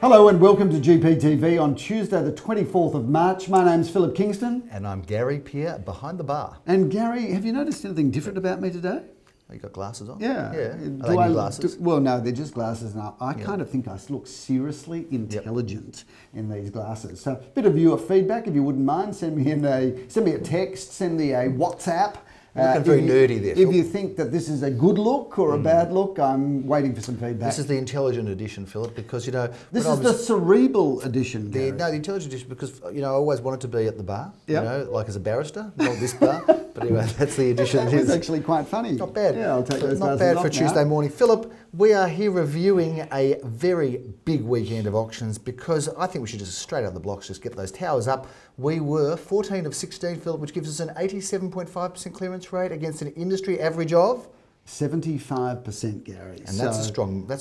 Hello and welcome to GPTV on Tuesday the 24th of March. My name's Phillip Kingston. And I'm GARYPEER behind the bar. And Gary, have you noticed anything different about me today? Oh, you got glasses on? Yeah. Are they new glasses? Well, no, they're just glasses now. I kind of think I look seriously intelligent in these glasses. So a bit of viewer feedback, if you wouldn't mind, send me a text, send me a WhatsApp. You're looking very nerdy there, Phil. If you think that this is a good look or a bad look, I'm waiting for some feedback. This is the intelligent edition, Philip, because, you know... This is the cerebral edition, Gary. No, the intelligent edition, because, you know, I always wanted to be at the bar, yep. you know, like as a barrister, not this bar. But anyway, that's the edition it is. It's actually quite funny. Not bad. Yeah, I'll take those Not glasses bad for Tuesday morning. Philip, we are here reviewing a very big weekend of auctions because I think we should just straight out of the blocks just get those towers up. We were 14 of 16, Philip, which gives us an 87.5% clearance rate against an industry average of 75%, Gary. And that's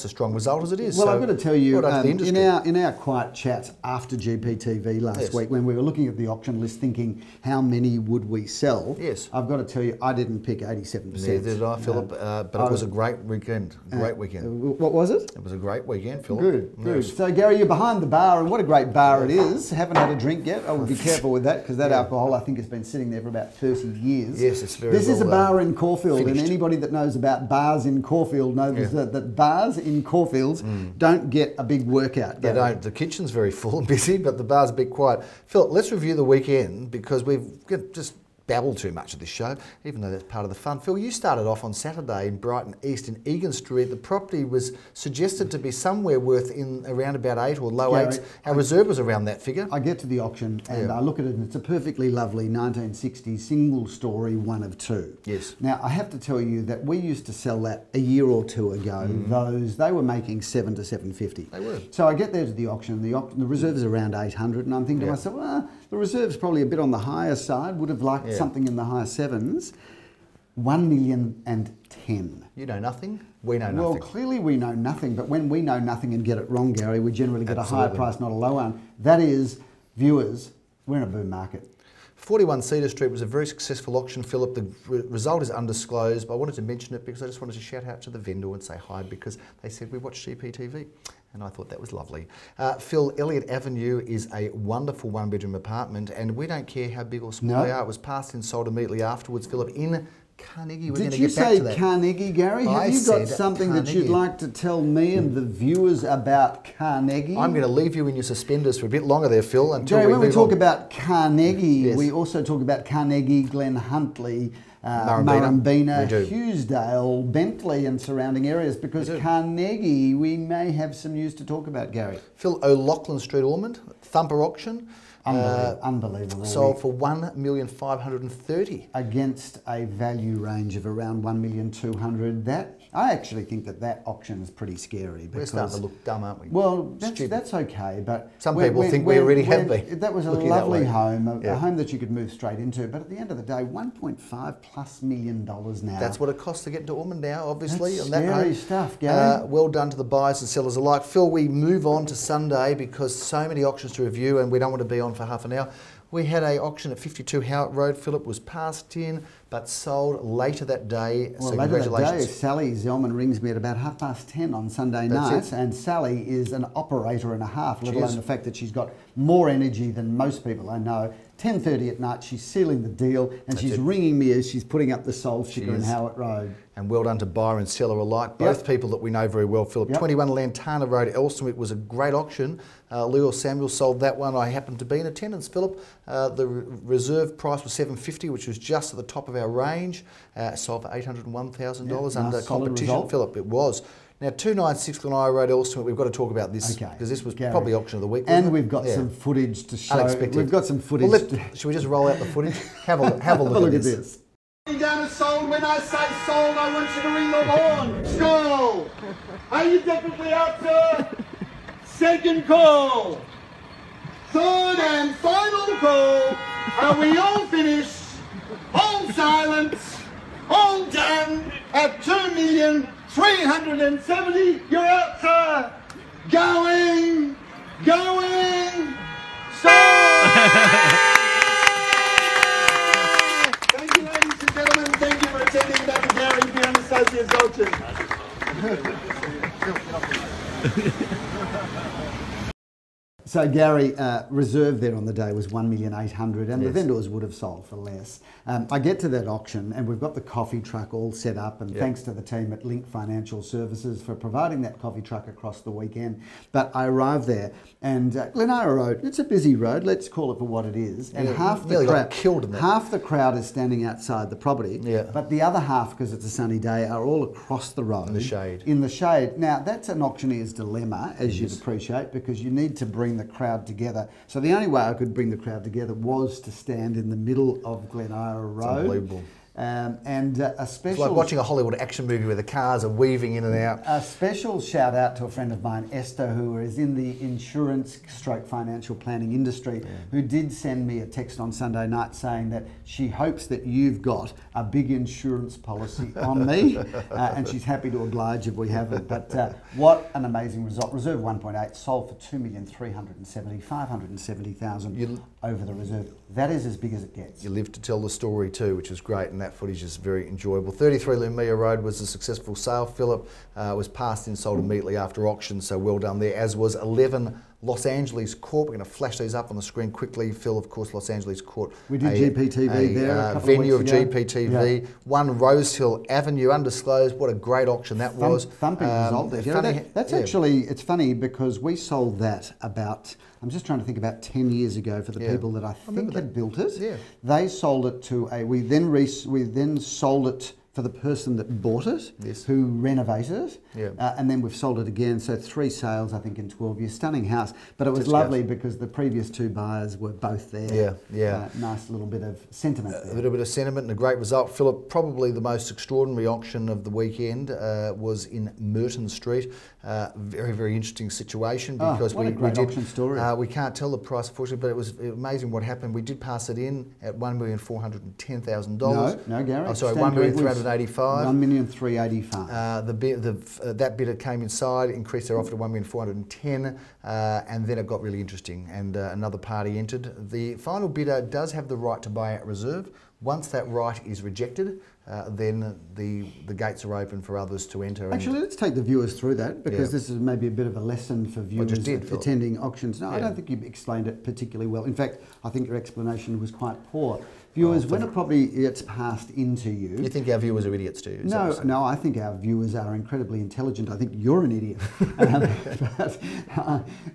a strong result as it is. Well, I've got to tell you, well in our quiet chats after GPTV last week, when we were looking at the auction list thinking how many would we sell, I've got to tell you, I didn't pick 87%. Neither did I, Philip, but it was a great weekend. Great weekend. What was it? It was a great weekend, Philip. Good. So, Gary, you're behind the bar, and what a great bar it is. Haven't had a drink yet. I would be careful with that because that alcohol, I think, has been sitting there for about 30 years. Yes, it's very This is a bar in Caulfield, finished. and anybody that knows about bars in Caulfield knows that bars in Caulfields don't get a big workout. They don't. The kitchen's very full and busy, but the bar's a bit quiet. Phil, let's review the weekend because we've just babbled too much of this show, even though that's part of the fun. Phil, you started off on Saturday in Brighton East in Egan Street. The property was suggested to be somewhere worth in around about 8 or low 8s. Our reserve was around that figure. I get to the auction and I look at it and it's a perfectly lovely 1960s single story, one of two. Yes. Now, I have to tell you that we used to sell that a year or two ago. They were making $7 to $750. They were. So I get there to the auction. The reserve is around 800 and I'm thinking to myself, well, the reserve's probably a bit on the higher side. Would have liked something in the higher sevens. 1,010,000. You know nothing, we know nothing. Well, clearly we know nothing, but when we know nothing and get it wrong, Gary, we generally get a higher price, not a low one. That is, viewers, we're in a boom market. 41 Cedar Street was a very successful auction, Philip. The result is undisclosed, but I wanted to mention it because I just wanted to shout out to the vendor and say hi because they said we watched GPTV. And I thought that was lovely. Phil, Elliott Avenue is a wonderful one-bedroom apartment, and we don't care how big or small they are. It was passed and sold immediately afterwards, Philip, in Carnegie. Did you say Carnegie, Gary? Have you got something that you'd like to tell me and the viewers about Carnegie? I'm going to leave you in your suspenders for a bit longer there, Phil, until Gary, when we talk about Carnegie, we also talk about Carnegie, Glen Huntley, Murrumbina, Hughesdale, Bentley and surrounding areas, because Carnegie, we may have some news to talk about, Gary. Phil, O'Loughlin Street, Ormond, thumper auction. Unbelievable. Sold for $1,530,000 against a value range of around $1,200,000. That I actually think that auction is pretty scary. We're starting to look dumb, aren't we? Well, that's okay, but some people think we already have been. That was a lovely home, a home that you could move straight into. But at the end of the day, $1.5+ million now. That's what it costs to get into Ormond now, obviously. That's scary stuff, Gary. Well done to the buyers and sellers alike. Phil, we move on to Sunday because so many auctions to review, and we don't want to be on for half an hour. We had an auction at 52 Howard Road. Philip was passed in, but sold later that day. Well, so later congratulations. that day, Sally Zellman rings me at about 10:30 on Sunday night, and Sally is an operator and a half, let alone the fact that she's got more energy than most people I know. 10:30 at night, she's sealing the deal, and she's ringing me as she's putting up the sold sticker in Howard Road. And well done to buyer and seller alike, both people that we know very well, Philip. 21 Lantana Road, Elsterwick was a great auction. Leo Samuel sold that one. I happened to be in attendance, Philip. The reserve price was $750, which was just at the top of our range. Sold for $801,000 under competition, Philip. It was. Now, 296 Gleneye Road, Elsterwick, we've got to talk about this because this was probably auction of the week. And we've got some footage to show. Unexpected. We've got some footage. Well, should we just roll out the footage? Have a look at this. Down is sold. When I say sold, I want you to ring the horn. Skull. Are you definitely out, sir? Second call. Third and final call. Are we all finished? All silence. All done at $2,370,000. You're out, sir. Going. Sold. Thank you for attending that GARYPEER Associates auction. So Gary, reserve there on the day was 1,800,000 and the vendors would have sold for less. I get to that auction and we've got the coffee truck all set up, and thanks to the team at Link Financial Services for providing that coffee truck across the weekend. But I arrived there and Glenara Road, it's a busy road, let's call it for what it is. And half the crowd is standing outside the property, but the other half, because it's a sunny day, are all across the road. In the shade. Now that's an auctioneer's dilemma, as you'd appreciate, because you need to bring the crowd together. So the only way I could bring the crowd together was to stand in the middle of Glenara Road. It's unbelievable. And a special... It's like watching a Hollywood action movie where the cars are weaving in and out. A special shout out to a friend of mine, Esther, who is in the insurance stroke financial planning industry, who did send me a text on Sunday night saying that she hopes that you've got a big insurance policy on me, and she's happy to oblige if we haven't. But what an amazing result. Reserve 1.8 sold for 570,000 over the reserve. That is as big as it gets. You live to tell the story too, which is great, and that footage is very enjoyable. 33 Lumeah Road was a successful sale. Phillip was passed in, sold immediately after auction, so well done there, as was 11 Los Angeles Court. We're going to flash these up on the screen quickly. Phil, of course, Los Angeles Court. We did GPTV there. A venue of GPTV. 1 Rosehill Avenue, undisclosed. What a great auction that was. Thumping result there. That's actually, it's funny because we sold that about, I'm just trying to think, about 10 years ago for the people that I think had built it. They sold it to a, we then sold it for the person that bought it, who renovated it, and then we've sold it again. So 3 sales, I think, in 12 years. Stunning house, but it was lovely because the previous 2 buyers were both there. Nice little bit of sentiment there. A little bit of sentiment and a great result. Phillip, probably the most extraordinary auction of the weekend was in Merton Street. Very, very interesting situation because what a great auction story. We can't tell the price, unfortunately, but it was amazing what happened. We did pass it in at $1,410,000. No, Gary. Oh, sorry, $1,385,000. $1,385,000. That bidder came inside, increased their offer to $1,410,000, and then it got really interesting, and another party entered. The final bidder does have the right to buy out reserve. Once that right is rejected, then the gates are open for others to enter. Actually, let's take the viewers through that, because this is maybe a bit of a lesson for viewers attending auctions. No, I don't think you explained it particularly well. In fact, I think your explanation was quite poor. Viewers, when a property gets passed into you... You think our viewers are idiots too? No, I think our viewers are incredibly intelligent. I think you're an idiot. But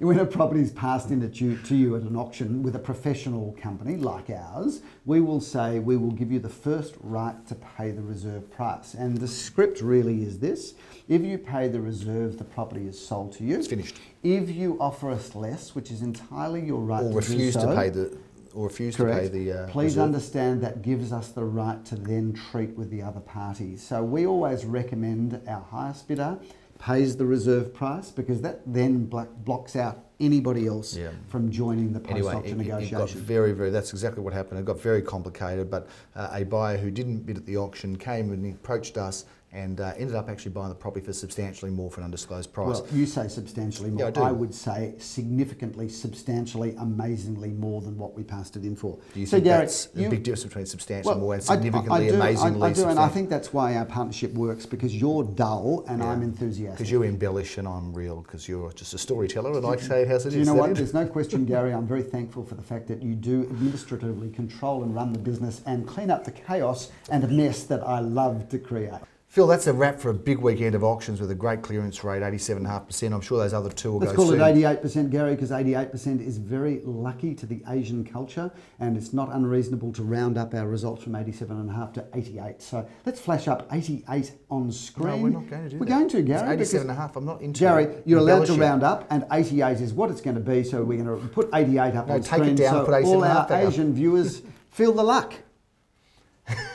when a property is passed into you at an auction with a professional company like ours, we will say we will give you the first right to pay the reserve price. And the script really is this: if you pay the reserve, the property is sold to you. It's finished. If you offer us less, which is entirely your right to do so... Or refuse to pay the Please reserve. understand that gives us the right to then treat with the other parties. So we always recommend our highest bidder pays the reserve price, because that then blocks out anybody else from joining the post-auction negotiation. That's exactly what happened. It got very complicated, but a buyer who didn't bid at the auction came and approached us and ended up actually buying the property for substantially more for an undisclosed price. Well, you say substantially more. Yeah, I would say significantly, substantially, amazingly more than what we passed it in for. Do you think that's a big difference between substantially more and significantly, amazingly I do, and I think that's why our partnership works, because you're dull and I'm enthusiastic. Because you embellish and I'm real, because you're just a storyteller and I say it as it is. Do you know what? There's no question, Gary, I'm very thankful for the fact that you do administratively control and run the business and clean up the chaos and mess that I love to create. Phil, that's a wrap for a big weekend of auctions with a great clearance rate, 87.5%. I'm sure those other 2 will go soon. Let's call it 88%, Gary, because 88% is very lucky to the Asian culture, and it's not unreasonable to round up our results from 87.5 to 88. So let's flash up 88 on screen. No, we're not going to do that. We're going to, Gary. It's 87.5. I'm not into Gary, you're allowed to round up, and 88 is what it's going to be, so we're going to put 88 up on screen. Take it down, put 87.5 all our Asian viewers feel the luck.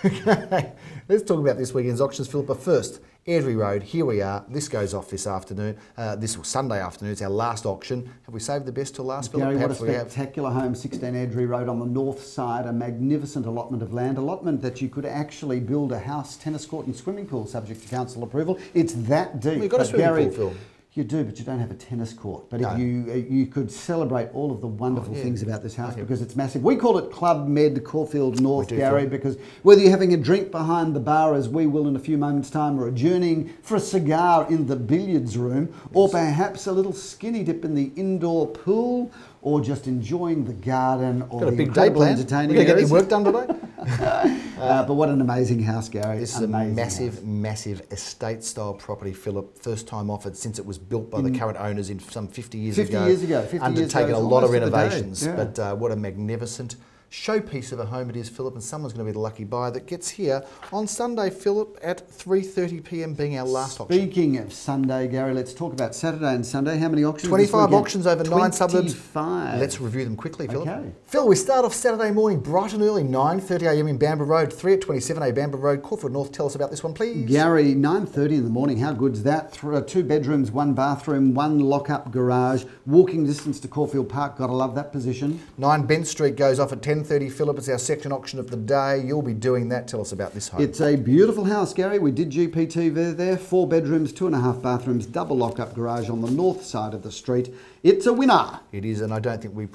Okay, let's talk about this weekend's auctions, Philip. But first, Airdrie Road, here we are. This goes off this afternoon, this Sunday afternoon. It's our last auction. Have we saved the best till last, Philip? Gary, what a spectacular home, 16 Airdrie Road on the north side, a magnificent allotment of land, allotment that you could actually build a house, tennis court and swimming pool subject to council approval. It's that deep. We've got a swimming pool, Phil. You do, but you don't have a tennis court. But No. if you could celebrate all of the wonderful things about this house because it's massive. We call it Club Med Caulfield North, Gary, because whether you're having a drink behind the bar, as we will in a few moments' time, or a journeying for a cigar in the billiards room, or perhaps a little skinny dip in the indoor pool, or just enjoying the garden, or Got a the big day planned. entertaining We're going to get areas. your work done today. But what an amazing house, Gary. This is a massive estate-style property, Philip. First time offered since it was built by the current owners in some 50 years ago. 50 years ago. 50 Undertaken years ago. a lot of Almost to the day. renovations. Yeah. But what a magnificent showpiece of a home it is, Philip, and someone's going to be the lucky buyer that gets here on Sunday, Philip, at 3:30 p.m. being our last auction. Speaking of Sunday, Gary, let's talk about Saturday and Sunday. How many auctions? 25 auctions over 9 suburbs. 25. Let's review them quickly, Philip. Okay. Phil, we start off Saturday morning, bright and early, 9:30 a.m. in Bamber Road, 3 at 27A Bamber Road, Caulfield North. Tell us about this one, please. Gary, 9:30 in the morning. How good's that? 2 bedrooms, 1 bathroom, 1 lock-up garage, walking distance to Caulfield Park. Gotta love that position. 9 Bent Street goes off at 10:30, Philip. It's our second auction of the day. You'll be doing that. Tell us about this home. It's a beautiful house, Gary. We did GPTV there. 4 bedrooms, 2.5 bathrooms, double lock-up garage on the north side of the street. It's a winner. It is, and I don't think we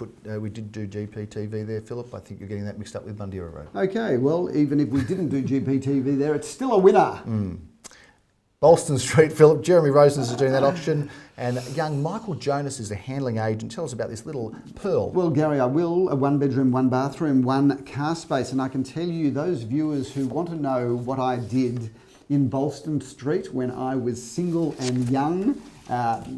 did do GPTV there, Philip. I think you're getting that mixed up with Bundeera Road. Okay, well, even if we didn't do GPTV there, it's still a winner. Bolston Street, Philip. Jeremy Rosens is doing that auction, and young Michael Jonas is the handling agent. Tell us about this little pearl. Well, Gary, I will. A 1 bedroom, 1 bathroom, 1 car space. And I can tell you, those viewers who want to know what I did in Bolston Street when I was single and young,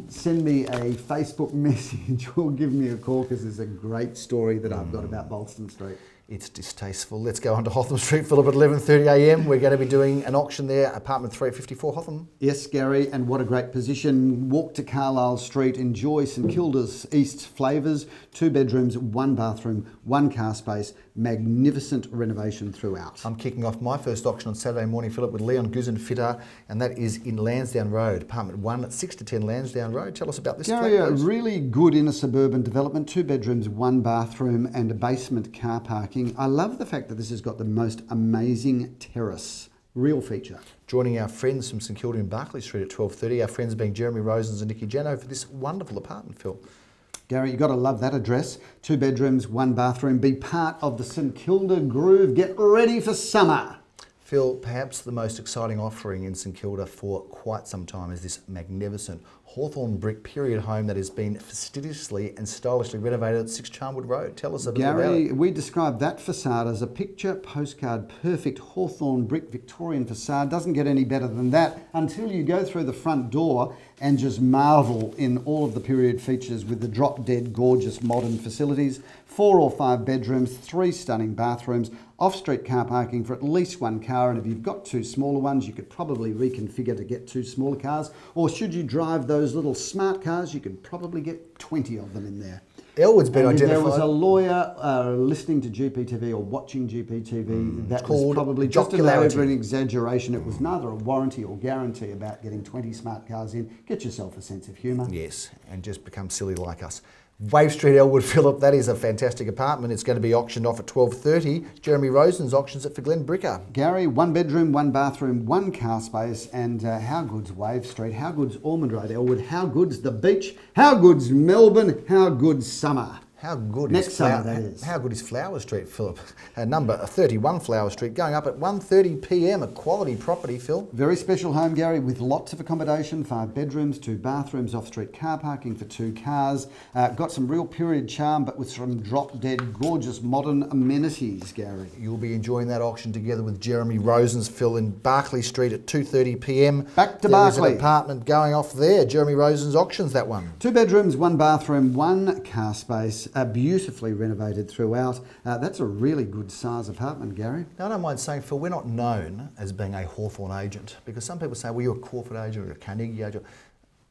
send me a Facebook message or give me a call, because there's a great story that I've got about Bolston Street. It's distasteful. Let's go on to Hawthorn Street, Philip, at 11:30 a.m. We're going to be doing an auction there, apartment 354 Hawthorn. Yes, Gary, and what a great position. Walk to Carlisle Street, enjoy St Kilda's East flavours. 2 bedrooms, 1 bathroom, 1 car space. Magnificent renovation throughout. I'm kicking off my first auction on Saturday morning, Philip, with Leon Guzin Fitter, and that is in Lansdowne Road, apartment 1 at 6 to 10 Lansdowne Road. Tell us about this. Gary, a really good inner suburban development, 2 bedrooms, 1 bathroom and a basement car parking. I love the fact that this has got the most amazing terrace. Real feature. Joining our friends from St Kilda in Berkeley Street at 12:30, our friends being Jeremy Rosens and Nikki Jano for this wonderful apartment, Phil. Gary, you've got to love that address. 2 bedrooms, 1 bathroom. Be part of the St Kilda groove. Get ready for summer. Phil, perhaps the most exciting offering in St Kilda for quite some time is this magnificent Hawthorn brick period home that has been fastidiously and stylishly renovated at 6 Charmwood Road. Tell us a bit about Gary, it. we describe that facade as a picture postcard perfect Hawthorn brick Victorian facade. Doesn't get any better than that until you go through the front door and just marvel in all of the period features with the drop-dead gorgeous modern facilities. 4 or 5 bedrooms, 3 stunning bathrooms, off-street car parking for at least 1 car, and if you've got 2 smaller ones, you could probably reconfigure to get 2 smaller cars, or should you drive those little smart cars, you could probably get 20 of them in there. Elwood's been and identified. If there was a lawyer listening to GPTV or watching GPTV, that was probably just an over an exaggeration. It was neither a warranty or guarantee about getting 20 smart cars in. Get yourself a sense of humour. Yes, and just become silly like us. Wave Street, Elwood, Philip, that is a fantastic apartment. It's going to be auctioned off at 12:30. Jeremy Rosen's auctions it for Glenn Bricker. Gary, 1 bedroom, 1 bathroom, 1 car space, and how good's Wave Street? How good's Ormond Road, Elwood? How good's the beach? How good's Melbourne? How good's summer? How good Next is summer, that is. How good is Flower Street, Philip? Number 31 Flower Street, going up at 1:30 p.m. A quality property, Phil. Very special home, Gary, with lots of accommodation, 5 bedrooms, 2 bathrooms, off-street car parking for 2 cars. Got some real period charm, but with some drop-dead, gorgeous, modern amenities, Gary. You'll be enjoying that auction together with Jeremy Rosens, Phil, in Berkeley Street at 2:30 p.m. Back to There is Berkeley. an apartment going off there. Jeremy Rosens auctions that one. 2 bedrooms, 1 bathroom, 1 car space, beautifully renovated throughout. That's a really good size apartment, Gary. Now, I don't mind saying, Phil, we're not known as being a Hawthorn agent, because some people say, well, you're a Caulfield agent or a Carnegie agent.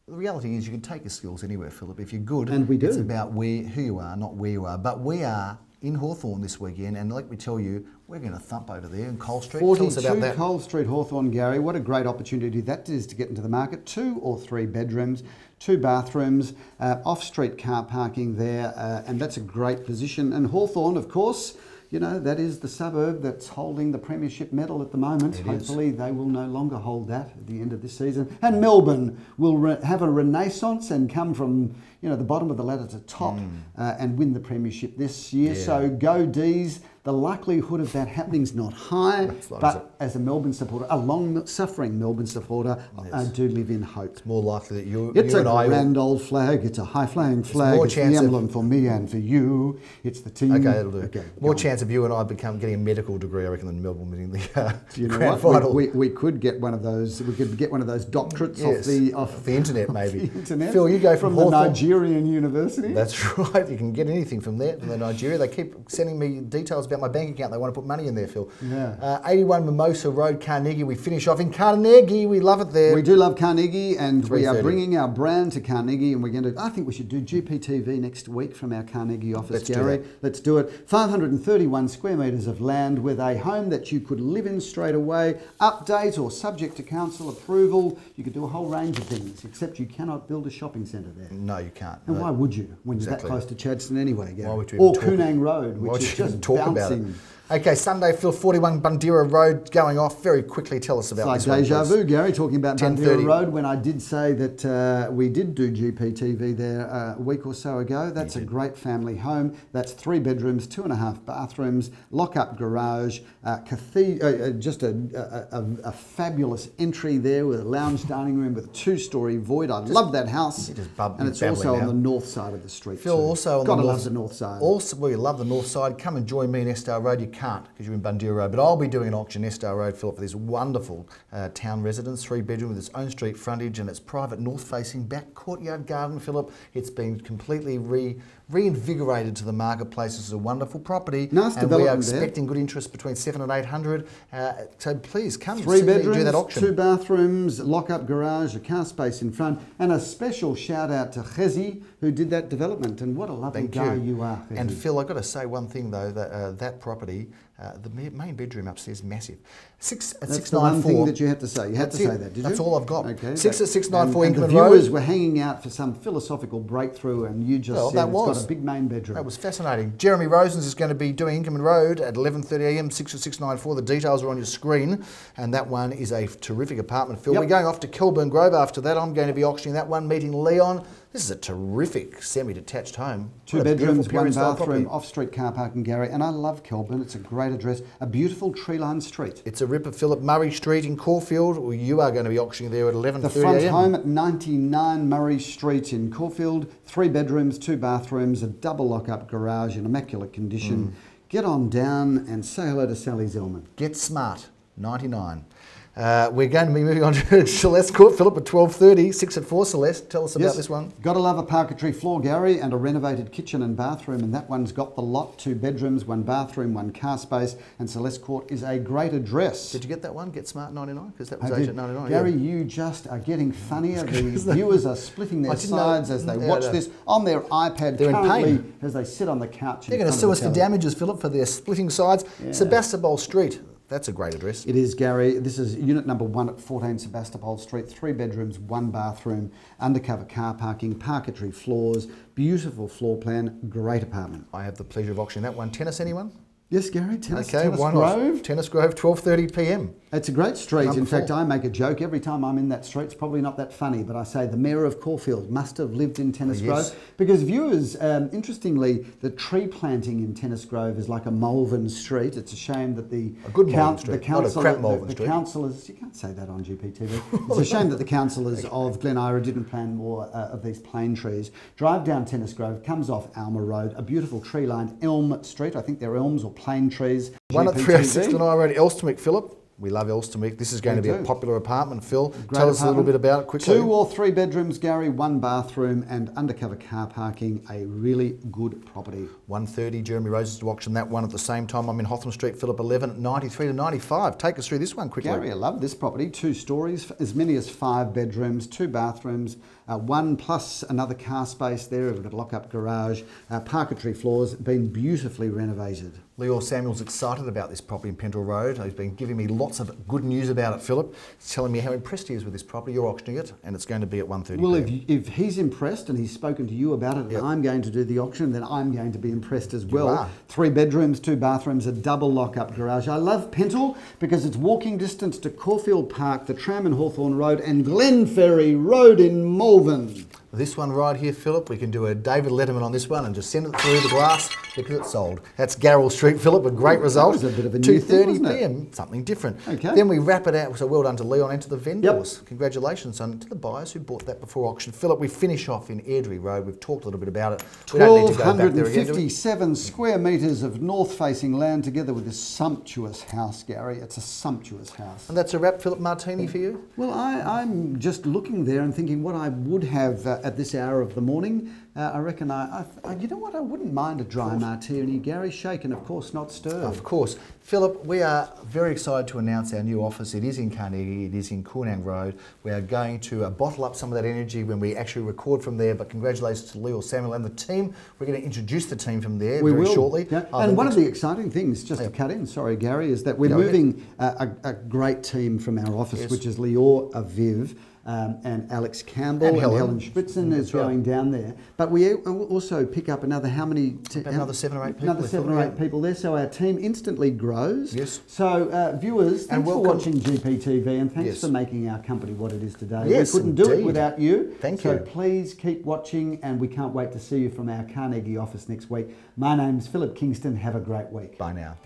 The reality is you can take your skills anywhere, Philip. If you're good, And we do. It's about who you are, not where you are. But we are in Hawthorn this weekend, and let me tell you, we're going to thump over there in Cole Street. Tell us about 42 that. Cole Street, Hawthorn, Gary. What a great opportunity that is to get into the market. 2 or 3 bedrooms, 2 bathrooms, off-street car parking there, and that's a great position. And Hawthorn, of course, you know, that is the suburb that's holding the premiership medal at the moment. Hopefully they will no longer hold that at the end of this season. And Melbourne will have a renaissance and come from, you know, the bottom of the ladder to top and win the premiership this year. So go D's. The likelihood of that happening is not high, but as a Melbourne supporter, a long-suffering Melbourne supporter, I do live in hope. It's more likely that you and I... It's a grand old flag. It's a high-flying flag. It's the emblem for me and for you. It's the team. Okay, that'll do. Okay, more chance of you and I getting a medical degree, I reckon, than Melbourne winning the you know grand final. We could get one of those. We could get one of those doctorates off the internet, maybe. The internet. Phil, you go from the Nigerian university. That's right. You can get anything from there, from the Nigeria. They keep sending me details about my bank account. They want to put money in there, Phil. Yeah. 81 Mimosa Road, Carnegie. We finish off in Carnegie. We love it there. We do love Carnegie, and we are bringing our brand to Carnegie, and we're going to, I think we should do GPTV next week from our Carnegie office, Gary. Let's do it. 531 square metres of land with a home that you could live in straight away, update or subject to council approval. You could do a whole range of things, except you cannot build a shopping centre there. No, you can't. And why would you, when you're that close to Chadstone anyway, Gary? Why would you or Koonang Road, which is just talk bouncing. About it? Okay, Sunday, Phil, 41 Bundeera Road going off. Very quickly, tell us about this one. It's like deja vu, Gary, talking about Bundeera Road when I did say that we did do GPTV there a week or so ago. That's a great family home. That's 3 bedrooms, 2.5 bathrooms, lock-up garage, just a fabulous entry there with a lounge dining room with a 2-storey void. I love that house. And it's also on the north side of the street. Phil, also on the north, love the north side. Also, well, you love the north side. Come and join me in Estar Road. You can't because you're in Bundeera Road, but I'll be doing an auction Estar Road, Philip, for this wonderful town residence, 3-bedroom with its own street frontage and its private north-facing back courtyard garden, Philip. It's been completely reinvigorated to the marketplace. It's a wonderful property, nice and we are expecting good interest between 700 and 800. So please come 3 bedrooms, do that auction. 2 bathrooms, lock-up garage, a car space in front, and a special shout out to Chezi who did that development. And what a lovely guy you are, Chezi. And Phil, I've got to say one thing though, that that property, the main bedroom upstairs is massive. That's the one thing that you had to say. You had to say that, did you? That's all I've got. Okay. 6 at 694 and Inkerman Road. The viewers were hanging out for some philosophical breakthrough, and you just said it's got a big main bedroom. That was fascinating. Jeremy Rosens is going to be doing Inkerman Road at 11:30 a.m. 6 at 694. The details are on your screen, and that one is a terrific apartment. Phil, we're going off to Kelburn Grove after that. I'm going to be auctioning that one, meeting Leon. This is a terrific semi-detached home. 2 bedrooms, 1 bathroom, off-street car parking, Gary. And I love Kelburn. It's a great address. A beautiful tree-lined street. It's a rip of Philip Murray Street in Caulfield. Well, you are going to be auctioning there at 11:30 a.m. The front home at 99 Murray Street in Caulfield. 3 bedrooms, 2 bathrooms, a double lock-up garage in immaculate condition. Get on down and say hello to Sally Zellman. Get smart. 99. We're going to be moving on to Celeste Court, Philip, at 12:30, 6 at 4. Celeste, tell us about this one. Got to love a parquetry floor, Gary, and a renovated kitchen and bathroom, and that one's got the lot, 2 bedrooms, 1 bathroom, 1 car space, and Celeste Court is a great address. Did you get that one, Get Smart 99? Because that was aged at 99. Gary, you just are getting funnier. The viewers are splitting their sides as they watch this on their iPad currently as they sit on the couch. They're going to sue us for damages, Philip, for their splitting sides. Sebastopol Street. That's a great address. It is, Gary. This is unit number 1 at 14 Sebastopol Street. 3 bedrooms, 1 bathroom, undercover car parking, parquetry floors, beautiful floor plan, great apartment. I have the pleasure of auctioning that one. Tennis, anyone? Yes, Gary. Tennis Grove. Tennis Grove, 12:30 p.m. It's a great street. In fact, I make a joke every time I'm in that street. It's probably not that funny, but I say the mayor of Caulfield must have lived in Tennis Grove, because viewers, interestingly, the tree planting in Tennis Grove is like a Malvern street. It's a shame that the councillors, you can't say that on GPTV. It's a shame that the councillors of Glen Ira didn't plant more of these plane trees. Drive down Tennis Grove, comes off Alma Road, a beautiful tree-lined elm street. I think they're elms or plane trees. 1 at 306 Glen Ira Road, Elsterwick, Philip. We love Elsterwick. This is going to be a popular apartment, Phil. Tell us a little bit about it quickly. 2 or 3 bedrooms, Gary, 1 bathroom and undercover car parking. A really good property. 1:30, Jeremy Roses to auction that one at the same time. I'm in Hawthorn Street, Philip, 11 93 to 95. Take us through this one quickly. Gary, I love this property. 2 stories, as many as 5 bedrooms, 2 bathrooms, one plus another car space there. We've got a lock-up garage, parquetry floors, been beautifully renovated. Leo Samuel's excited about this property in Pental Road. He's been giving me lots of good news about it, Philip. He's telling me how impressed he is with this property. You're auctioning it, and it's going to be at 1:30 Well, p.m. if he's impressed and he's spoken to you about it, and I'm going to do the auction, then I'm going to be impressed as well. You are. 3 bedrooms, 2 bathrooms, a double lock-up garage. I love Pental because it's walking distance to Caulfield Park, the tram in Hawthorn Road, and Glenferrie Road in Malvern. This one right here, Philip, we can do a David Letterman on this one and just send it through the glass because it's sold. That's Garrel Street, Philip, a great result. That was a bit of a new thing, 2:30 p.m, something different. Okay. Then we wrap it out, so well done to Leon and to the vendors. Yep. Congratulations on to the buyers who bought that before auction. Philip, we finish off in Airdrie Road. We've talked a little bit about it. We don't need to go back there again, do we? 1,257 square metres of north-facing land together with this sumptuous house, Gary. It's a sumptuous house. And that's a wrap, Philip. Martini for you? Well, I'm just looking there and thinking what I would have at this hour of the morning. I reckon you know what, I wouldn't mind a dry martini, Gary, shaken, of course, not stirred. Of course. Philip, we are very excited to announce our new office. It is in Carnegie, it is in Coonang Road. We are going to bottle up some of that energy when we actually record from there, but congratulations to Leo Samuel and the team. We're going to introduce the team from there very shortly. Yeah. And one of the exciting things, just to cut in, sorry Gary, is that we're moving a great team from our office, which is Lior Aviv, and Alex Campbell and Helen Spritzen is going down there. But we also pick up another another 7 or 8 people. Another 7 or 8 people there. So our team instantly grows. Yes. So viewers, thanks for watching GPTV and thanks for making our company what it is today. Yes, we couldn't do it without you. Thank you. So please keep watching and we can't wait to see you from our Carnegie office next week. My name's Phillip Kingston. Have a great week. Bye now.